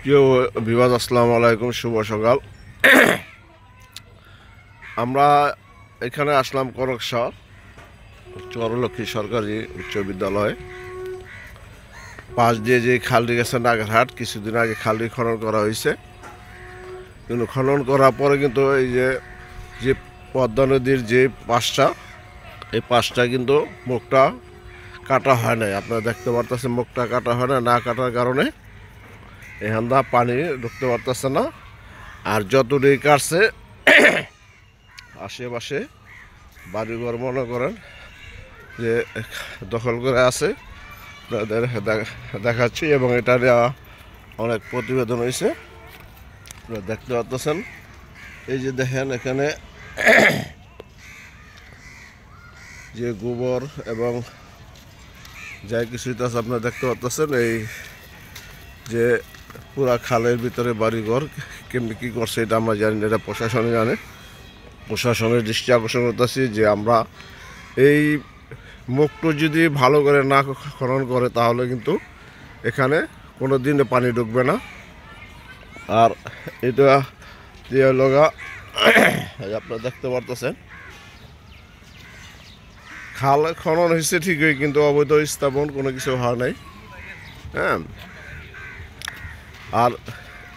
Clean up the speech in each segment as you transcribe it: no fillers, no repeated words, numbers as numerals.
প্রিয় বিভাজ, আসসালামু আলাইকুম, শুভ সকাল। আমরা এখানে আসলাম করকসা চরলক্ষ্মী সরকারি উচ্চ বিদ্যালয় পাশ দিয়ে যে খালটি গেছে নাগরহাট। কিছুদিন আগে খালটি খনন করা হয়েছে, কিন্তু খনন করার পরে কিন্তু এই যে পদ্মা নদীর যে পাশটা, এই পাশটা কিন্তু মুখটা কাটা হয় নাই। আপনারা দেখতে পারতেছেন মুখটা কাটা হয় না কাটার কারণে এখান দা পানি ঢুকতে পারতেছে না। আর যতটুকু কাটছে আশেপাশে বাড়িঘর মনে করেন যে দখল করে আছে, দেখাচ্ছি। এবং এটা অনেক প্রতিবেদন হয়েছে, দেখতে পাচ্ছেন। এই যে দেখেন এখানে যে গোবর এবং যাই কিছু আছে আপনারা দেখতে পাচ্ছেন। এই যে পুরা খালের ভিতরে বাড়িঘর কেমনি কী করছে এটা আমরা জানি না, এটা প্রশাসনে জানে। প্রশাসনের দৃষ্টি আকর্ষণ করতেছি যে আমরা এই মুখটা যদি ভালো করে না খনন করে তাহলে কিন্তু এখানে কোনো দিন পানি ঢুকবে না। আর এটা দিয়ে লগা আপনারা দেখতে পারতেছেন খাল খনন হয়েছে ঠিকই, কিন্তু অবৈধ স্থাপন কোনো কিছু হয় নাই। হ্যাঁ, আর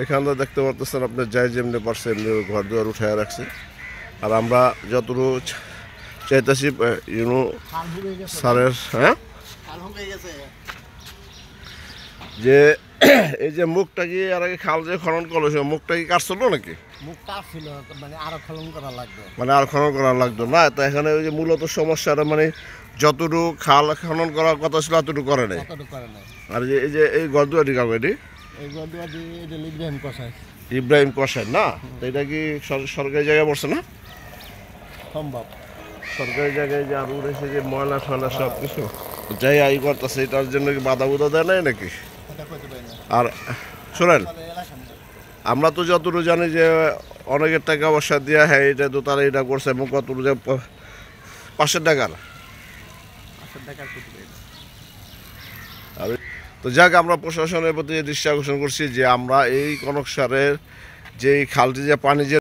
এখানটা দেখতে পারতেছেন আপনার যাই যেমনি পারছে এমনি ঘর দুয়ার উঠায় রাখছে। আর আমরা যতটুকু চাইতেছি স্যারের যে এই যে মুখটা কি আর আগে খাল যে খনন করলো সে মুখটা কি কাটছিল নাকি? মুখ কাটছিল, মানে আরো খনন করা লাগবে, মানে আর খনন করা লাগতো না। তো এখানে ওই যে মূলত সমস্যাটা মানে যতটুকু খাল খনন করার কথা ছিল ততটুকু করে নাই। আর এই যে এই গর্দুয়াটি কাউ এটি ইব্রাহিম কসাই না, তো এটা কি সরকারি জায়গায় পড়ছে না? সম্ভব সরকারি জায়গায় যে আর উঠেছে যে ময়লা ফয়লা সব কিছু যাই আই করতেছে, এটার জন্য কি বাধা বুধা দেয় নাই নাকি? আর শোনেন, আমরা তো যতটুকু জানি যে অনেকের টাকা পয়সা দেওয়া হ্যাঁ এটা তো তারা এটা করছে, এবং কতটুকু যে 500 টাকার। তো যাক, আমরা প্রশাসনের প্রতি দৃষ্টি আকর্ষণ করছি যে আমরা এই কনকসারের যে খালটি যে পানি যে